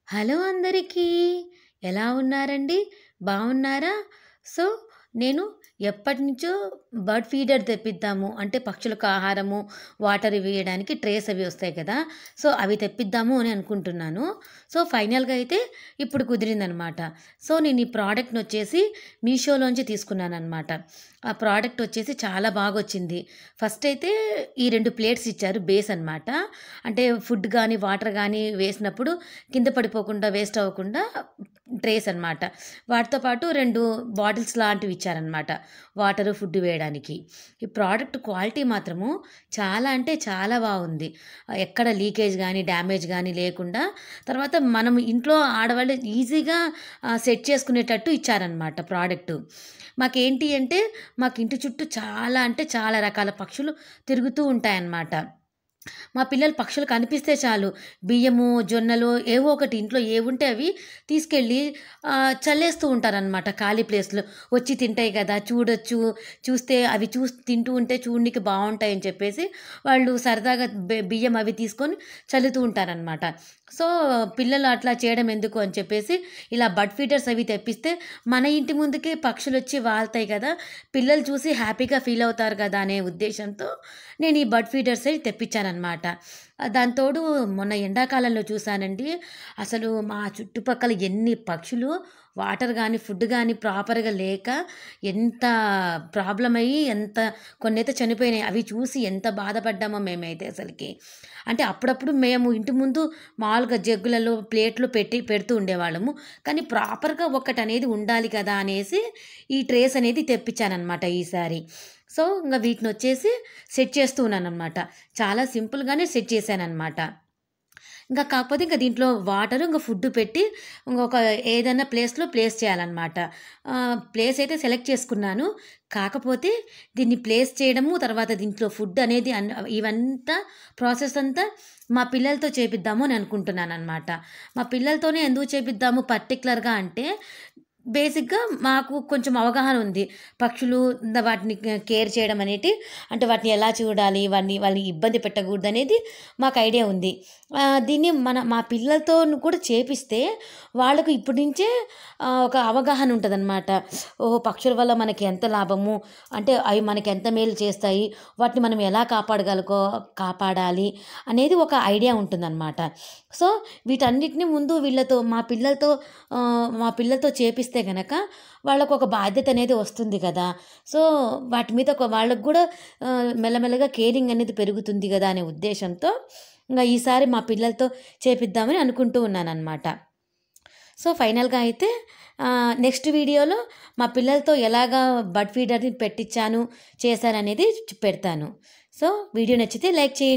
Hello అందరికీ. ఎలా ఉన్నారండి? బాగున్నారా? సో, నేను ఎప్పటినుంచో బర్డ్ ఫీడర్ తెప్పిద్దాము. అంటే పక్షులకు ఆహారము, వాటర్ ఇవి వేయడానికి ట్రేస్ అవి వస్తాయి కదా! సో, అవి తెప్పిద్దాము అని అనుకుంటున్నాను. సో, ఫైనల్‌గా అయితే ఇప్పుడు కుదిరిందనమాట. సో, నేను ఈ ప్రోడక్ట్‌నొచ్చేసి మీషోలోంచి తీసుకున్నాననమాట. ఆ ప్రోడక్ట్ వచ్చేసి చాలా బాగొచ్చింది. ఫస్ట్ అయితే ఈ 2 ప్లేట్స్ ఇచ్చారు బేస్ అనమాట. అంటే ఫుడ్ గానీ, వాటర్ గానీ వేసినప్పుడు కింద పడిపోకుండా, వేస్ట్ అవ్వకుండా ట్రేస్ అనమాట. వాటితో పాటు 2 బాటిల్స్ లాంటివి ఇచ్చారనమాట. వాటరు, ఫుడ్ వేయడానికి. ఈ ప్రోడక్ట్ క్వాలిటీ మాత్రము చాలా అంటే చాలా బావుంది. ఎక్కడ లీకేజ్ గానీ, డ్యామేజ్ గానీ లేకుండా తర్వాత మనం ఇంట్లో ఆడవాళ్ళు ఈజీగా సెట్ చేసుకునేటట్టు ఇచ్చారనమాట ప్రోడక్టు. మాకేంటి అంటే, మాకు ఇంటి చుట్టూ చాలా అంటే చాలా రకాల పక్షులు తిరుగుతూ ఉంటాయన్నమాట. మా పిల్లలు పక్షులు కనిపిస్తే చాలు బియ్యము, జొన్నలు ఏవో ఒకటి ఇంట్లో ఏవుంటే అవి తీసుకెళ్ళి చల్లేస్తూ ఉంటారనమాట ఖాళీ ప్లేస్‌లో. వచ్చి తింటాయి కదా! చూడొచ్చు. చూస్తే అవి తింటూ ఉంటే చూడనీకి బావుంటాయని చెప్పేసి వాళ్ళు సరదాగా బియ్యం అవి తీసుకొని చల్లుతూ ఉంటారనమాట. సో, పిల్లలు అట్లా చేయడం ఎందుకు అని చెప్పేసి ఇలా బర్డ్ ఫీడర్స్ అవి తెప్పిస్తే మన ఇంటి ముందుకే పక్షులొచ్చి వాలుతాయి కదా! పిల్లలు చూసి హ్యాపీగా ఫీల్ అవుతారు కదా! అనే ఉద్దేశంతో నేను ఈ బర్డ్ ఫీడర్స్ అయి తెప్పించాననమాట. దానికి తోడు మొన్న ఎండాకాలంలో చూసానండి. అసలు మా చుట్టుపక్కల ఎన్ని పక్షులు వాటర్ గానీ, ఫుడ్ గానీ ప్రాపర్‌గా లేక ఎంత ప్రాబ్లమ్ అయ్యి కొన్నైతే చనిపోయినాయి. అవి చూసి ఎంత బాధపడ్డామో మేమైతే అసలకి. అంటే అప్పుడప్పుడు మేము ఇంటి ముందు మామూలుగా జగ్గులలో, ప్లేట్‌లో పెడుతూ ఉండేవాళ్ళము. కానీ ప్రాపర్‌గా ఒకటనేది ఉండాలి కదా! అనేసి ఈ ట్రేస్ అనేది తెప్పించాననమాట ఈసారి. సో, ఇంగ వీటినొచ్చేసి సెట్ చేస్తూ ఉన్నాననమాట. చాలా సింపుల్‌గానే సెట్ చేశాననమాట. కాకపోతే దీంట్లో వాటరు, ఫుడ్డు పెట్టి ఇంకొక ఏదైనా ప్లేస్‌లో ప్లేస్ చేయాలనమాట. ప్లేస్ అయితే సెలెక్ట్ చేసుకున్నాను. కాకపోతే దీన్ని ప్లేస్ చేయడము, తర్వాత దీంట్లో ఫుడ్ అనేది ఇవంతా ప్రాసెస్ అంతా మా పిల్లలతో చేపిద్దాము అని అనుకుంటున్నాననమాట. మా పిల్లలతోనే ఎందుకు చేపిద్దాము పర్టిక్యులర్‌గా అంటే బేసిక్‌గా మాకు కొంచెం అవగాహన ఉంది. పక్షులు వాటిని కేర్ చేయడం అనేటి అంటే వాటిని ఎలా చూడాలి, వాళ్ళని ఇబ్బంది పెట్టకూడదనేది మాకు ఐడియా ఉంది. దీన్ని మా పిల్లలతోను కూడా చేపిస్తే వాళ్ళకు ఇప్పటి నుంచే ఒక అవగాహన ఉంటదనమాట. ఓహో! పక్షుల వల్ల మనకి ఎంత లాభము, అంటే అవి మనకి ఎంత మేలు చేస్తాయి, వాటిని మనం ఎలా కాపాడాలి అనేది ఒక ఐడియా ఉంటుందనమాట. సో, వీటన్నిటిని ముందు మా పిల్లలతో చేపిస్తే గనక వాళ్ళకొక బాధ్యత అనేది వస్తుంది కదా! సో, వాటి మీద వాళ్ళకి గూడా మెల్లమెల్లగా కేరింగ్ అనేది పెరుగుతుంది గదా! అనే ఉద్దేశంతో ఈసారి మా పిల్లలతో చేపిద్దామని అనుకుంటూ ఉన్నాననమాట. సో, ఫైనల్‌గా అయితే నెక్స్ట్ వీడియోలో మా పిల్లలతో ఎలాగా బర్డ్ ఫీడర్‌ని పెట్టిచ్చాను, చేశాననేది పెడతాను. సో, వీడియో నచ్చితే లైక్ చేయండి.